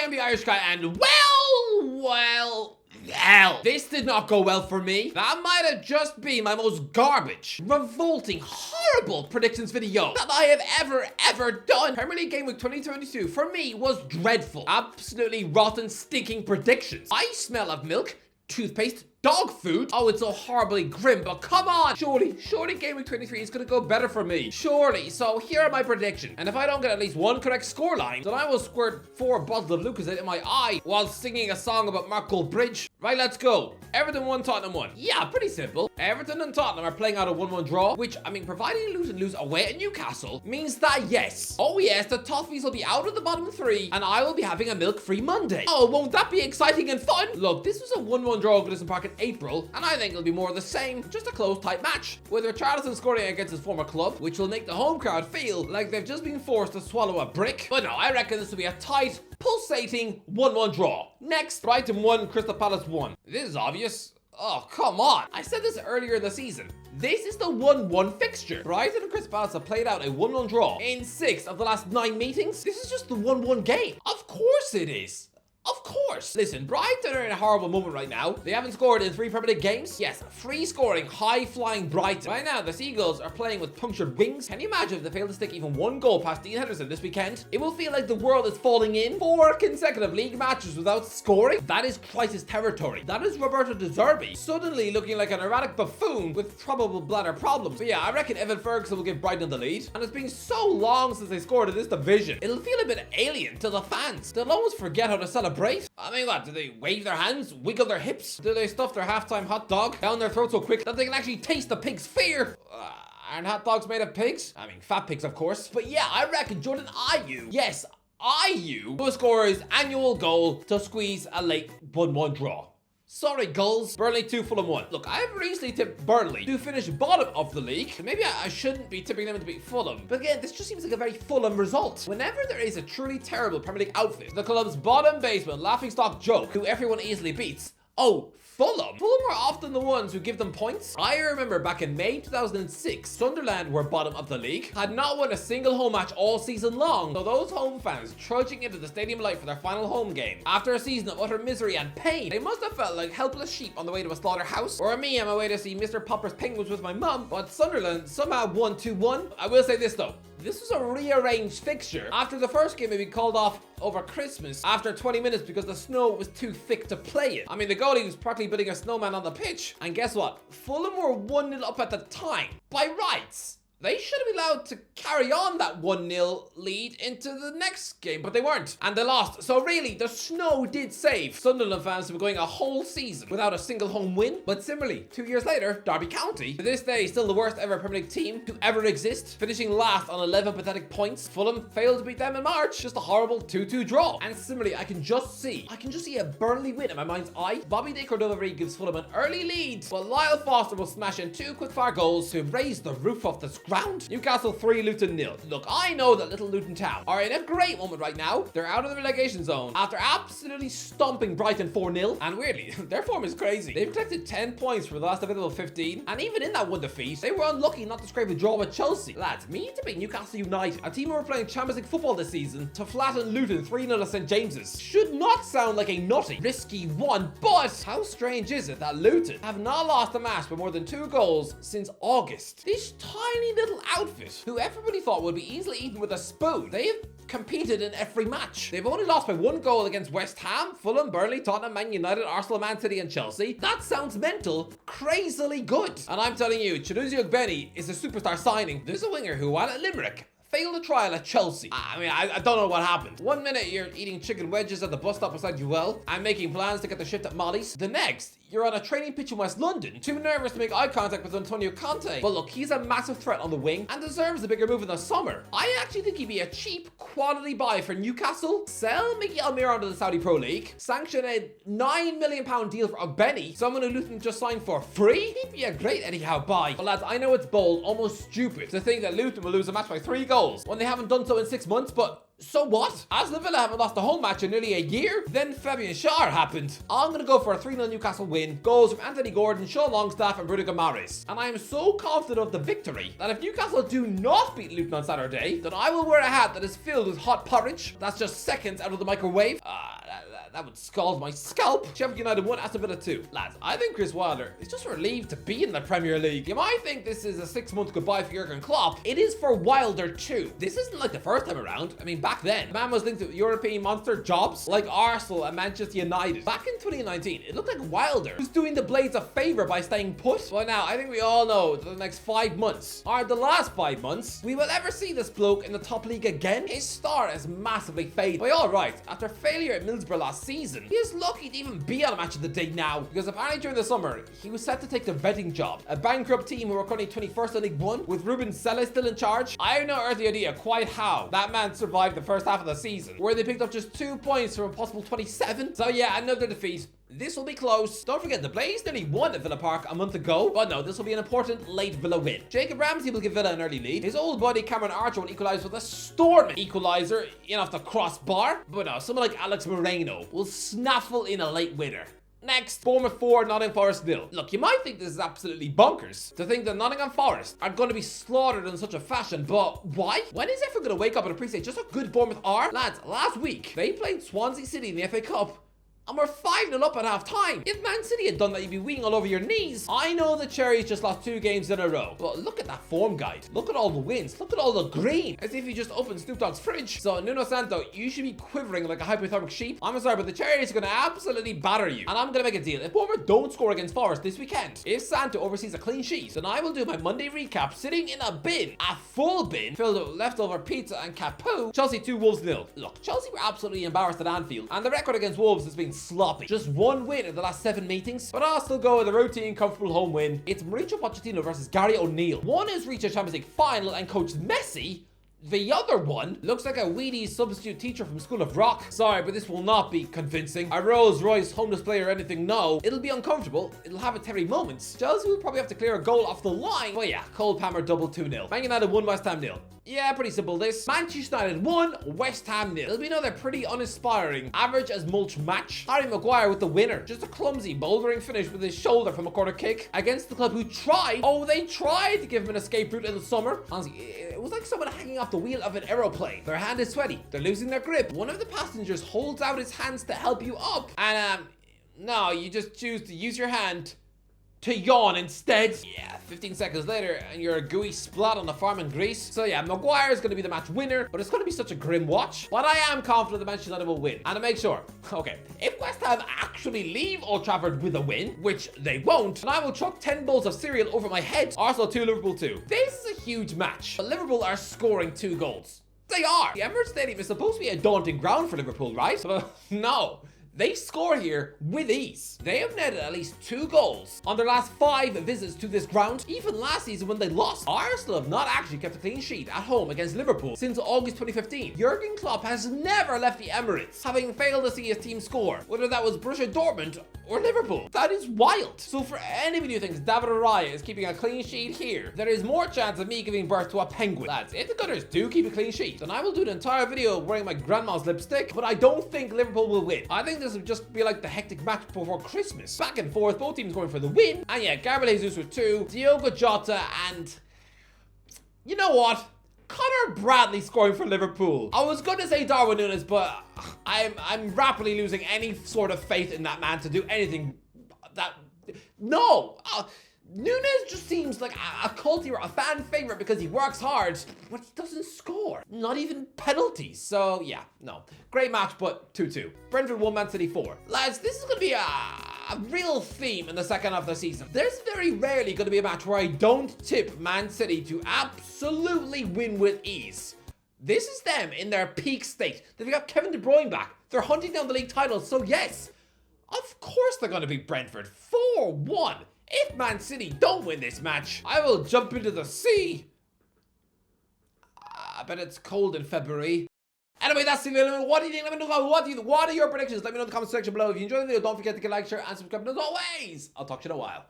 I'm the Irish guy, and well, this did not go well for me. That might have just been my most garbage, revolting, horrible predictions video that I have ever done. Premier League Game Week 2022 for me was dreadful. Absolutely rotten, stinking predictions. I smell of milk, toothpaste, dog food. Oh, it's so horribly grim, but come on. Surely Game Week 23 is going to go better for me. Surely. So here are my predictions. And if I don't get at least one correct scoreline, then I will squirt 4 bottles of Lucozade in my eye while singing a song about Mark Goldbridge. Right, let's go. Everton 1, Tottenham 1. Yeah, pretty simple. Everton and Tottenham are playing out a 1-1 draw, which, I mean, providing Luton lose away at Newcastle, means that yes. Oh yes, the Toffees will be out of the bottom 3, and I will be having a milk-free Monday. Oh, won't that be exciting and fun? Look, this was a 1-1 draw at Goodison Park in April, and I think it'll be more of the same, just a close, tight match, with Richarlison scoring against his former club, which will make the home crowd feel like they've just been forced to swallow a brick. But no, I reckon this will be a tight, pulsating 1-1 draw. Next, Brighton 1, Crystal Palace 1. This is obvious. Oh, come on. I said this earlier in the season. This is the 1-1 fixture. Brighton and Crystal Palace have played out a 1-1 draw in 6 of the last 9 meetings. This is just the 1-1 game. Of course it is. Of course. Listen, Brighton are in a horrible moment right now. They haven't scored in 3 Premier League games. Yes, free-scoring, high-flying Brighton. Right now, the Seagulls are playing with punctured wings. Can you imagine if they fail to stick even 1 goal past Dean Henderson this weekend? It will feel like the world is falling in. 4 consecutive league matches without scoring. That is crisis territory. That is Roberto De Zerbi suddenly looking like an erratic buffoon with probable bladder problems. So yeah, I reckon Evan Ferguson will give Brighton the lead. And it's been so long since they scored in this division. It'll feel a bit alien to the fans. They'll almost forget how to celebrate. I mean, what? Do they wave their hands, wiggle their hips? Do they stuff their halftime hot dog down their throat so quick that they can actually taste the pig's fear? Aren't hot dogs made of pigs? I mean, fat pigs, of course. But yeah, I reckon Jordan Ayew, yes, Ayew, will score his annual goal to squeeze a late 1-1 draw. Sorry, Gulls. Burnley 2, Fulham 1. Look, I have recently tipped Burnley to finish bottom of the league. Maybe I shouldn't be tipping them to beat Fulham. But again, this just seems like a very Fulham result. Whenever there is a truly terrible Premier League outfit, the club's bottom basement laughingstock joke, who everyone easily beats, oh, Fulham. Fulham were often the ones who give them points. I remember back in May 2006, Sunderland were bottom of the league, had not won a single home match all season long. So those home fans trudging into the Stadium Light for their final home game, after a season of utter misery and pain, they must have felt like helpless sheep on the way to a slaughterhouse. Or me on my way to see Mr. Popper's Penguins with my mum, but Sunderland somehow won 2-1. I will say this though. This was a rearranged fixture after the first game had been called off over Christmas after 20 minutes because the snow was too thick to play it. I mean, the goalie was practically building a snowman on the pitch. And guess what? Fulham were 1-0 up at the time. By rights, they should have been allowed to carry on that 1-0 lead into the next game, but they weren't, and they lost. So really, the snow did save Sunderland fans from going a whole season without a single home win. But similarly, 2 years later, Derby County, to this day, still the worst ever Premier League team to ever exist, finishing last on 11 pathetic points. Fulham failed to beat them in March, just a horrible 2-2 draw. And similarly, I can just see a Burnley win in my mind's eye. Bobby De Cordova gives Fulham an early lead, but Lyle Foster will smash in 2 quick-fire goals to raise the roof off the ground. Newcastle 3, Luton 0. Look, I know that little Luton Town are in a great moment right now. They're out of the relegation zone after absolutely stomping Brighton 4-0. And weirdly, their form is crazy. They've collected 10 points for the last available 15. And even in that one defeat, they were unlucky not to scrape a draw with Chelsea. Lads, me to beat Newcastle United, a team who are playing Champions League football this season, to flatten Luton 3-0 at St James's. Should not sound like a nutty, risky one, but how strange is it that Luton have not lost a match by more than 2 goals since August? This tiny little outfit, who everybody thought would be easily eaten with a spoon, they have competed in every match. They've only lost by 1 goal against West Ham, Fulham, Burnley, Tottenham, Man United, Arsenal, Man City and Chelsea. That sounds mental, crazily good. And I'm telling you, Chidozie Ogbeni is a superstar signing. There's a winger who, while at Limerick, failed a trial at Chelsea. I mean, I don't know what happened. 1 minute you're eating chicken wedges at the bus stop beside Ewell and making plans to get the shift at Molly's. The next, you're on a training pitch in West London, too nervous to make eye contact with Antonio Conte. But look, he's a massive threat on the wing and deserves a bigger move in the summer. I actually think he'd be a cheap quality buy for Newcastle. Sell Mickey Almiron to the Saudi Pro League. Sanction a £9 million deal for Ogbeni, someone who Luton just signed for free. He'd be a great Eddie Howe buy. But lads, I know it's bold, almost stupid, to think that Luton will lose a match by 3 goals when they haven't done so in 6 months, but so what? Aston Villa haven't lost a home match in nearly a year. Then Fabian Schär happened. I'm going to go for a 3-0 Newcastle win. Goals from Anthony Gordon, Sean Longstaff and Bruno Guimaraes. And I am so confident of the victory that if Newcastle do not beat Luton on Saturday, then I will wear a hat that is filled with hot porridge. That's just seconds out of the microwave. That would scald my scalp. Sheffield United 1, Aston Villa 2. Lads, I think Chris Wilder is just relieved to be in the Premier League. You might think this is a 6-month goodbye for Jurgen Klopp. It is for Wilder too. This isn't like the first time around. I mean, back then, the man was linked to European monster jobs like Arsenal and Manchester United. Back in 2019, it looked like Wilder was doing the Blades a favour by staying put. But now, I think we all know that the next 5 months are the last 5 months we will ever see this bloke in the top league again. His star has massively faded. By all rights, after failure at Middlesbrough last season, he is lucky to even be on a match of the day now, because apparently during the summer, he was set to take the vetting job. A bankrupt team who are currently 21st in League 1, with Ruben Selle still in charge. I have no earthly idea quite how that man survived the first half of the season, where they picked up just 2 points from a possible 27. So yeah, another defeat. This will be close. Don't forget, the Blaze nearly won at Villa Park a month ago. But no, this will be an important late Villa win. Jacob Ramsey will give Villa an early lead. His old buddy Cameron Archer will equalise with a storming equaliser in off the crossbar. But no, someone like Alex Moreno will snaffle in a late winner. Next, Bournemouth 4, Nottingham Forest 0. Look, you might think this is absolutely bonkers to think that Nottingham Forest are going to be slaughtered in such a fashion, but why? When is everyone going to wake up and appreciate just how good Bournemouth are? Lads, last week, they played Swansea City in the FA Cup, and we're 5-0 up at half time. If Man City had done that, you'd be weeing all over your knees. I know the Cherries just lost 2 games in a row, but look at that form guide. Look at all the wins. Look at all the green. As if you just opened Snoop Dogg's fridge. So Nuno Santo, you should be quivering like a hypothermic sheep. I'm sorry, but the Cherries are going to absolutely batter you. And I'm going to make a deal. If Bournemouth don't score against Forest this weekend, if Santo oversees a clean sheet, then I will do my Monday recap sitting in a bin, a full bin, filled with leftover pizza and capu. Chelsea 2, Wolves 0. Look, Chelsea were absolutely embarrassed at Anfield, and the record against Wolves has been sloppy. Just 1 win in the last 7 meetings, but I'll still go with a routine, comfortable home win. It's Mauricio Pochettino versus Gary O'Neill. One has reached a Champions League final and coached Messi. The other one looks like a weedy substitute teacher from School of Rock. Sorry, but this will not be convincing. A Rolls Royce home display or anything, no. It'll be uncomfortable. It'll have its hairy moments. Chelsea will probably have to clear a goal off the line. But yeah, Cole Palmer double 2-0. Man United 1, West Ham 0. Yeah, pretty simple this. Manchester United 1, West Ham 0. It'll be another pretty uninspiring, average as mulch match. Harry Maguire with the winner. Just a clumsy, bouldering finish with his shoulder from a corner kick against the club who tried. Oh, they tried to give him an escape route in the summer. Honestly, it was like someone hanging off the wheel of an aeroplane. Their hand is sweaty. They're losing their grip. One of the passengers holds out his hands to help you up. And, no, you just choose to use your hand to yawn instead. Yeah, 15 seconds later, and you're a gooey splat on the farm in Greece. So yeah, Maguire is going to be the match winner, but it's going to be such a grim watch. But I am confident that Manchester United will win. And to make sure, okay, if West Ham actually leave Old Trafford with a win, which they won't, then I will chuck 10 bowls of cereal over my head. Arsenal 2, Liverpool 2. This is a huge match, but Liverpool are scoring 2 goals. They are. The Emirates Stadium is supposed to be a daunting ground for Liverpool, right? But no. They score here with ease. They have netted at least 2 goals on their last 5 visits to this ground. Even last season when they lost, Arsenal have not actually kept a clean sheet at home against Liverpool since August 2015. Jurgen Klopp has never left the Emirates, having failed to see his team score, whether that was Borussia Dortmund or Liverpool. That is wild. So for anybody who thinks David Araya is keeping a clean sheet here, there is more chance of me giving birth to a penguin. Lads, if the Gunners do keep a clean sheet, then I will do an entire video wearing my grandma's lipstick, but I don't think Liverpool will win. I think this will just be like the hectic match before Christmas. Back and forth, both teams going for the win. And yeah, Gabriel Jesus with 2, Diogo Jota, and you know what? Connor Bradley scoring for Liverpool. I was going to say Darwin Núñez, but I'm rapidly losing any sort of faith in that man to do anything that... No! Núñez just seems like a cult hero, a fan favorite because he works hard, but he doesn't score. Not even penalties. So yeah, no. Great match, but 2-2. Brentford 1, Man City 4. Lads, this is going to be a real theme in the second half of the season. There's very rarely going to be a match where I don't tip Man City to absolutely win with ease. This is them in their peak state. They've got Kevin De Bruyne back. They're hunting down the league title, so yes, of course they're going to beat Brentford 4-1. If Man City don't win this match, I will jump into the sea. I bet it's cold in February. Anyway, that's the video. What do you think? Let me know. What are your predictions? Let me know in the comment section below. If you enjoyed the video, don't forget to like, share, and subscribe. And as always, I'll talk to you in a while.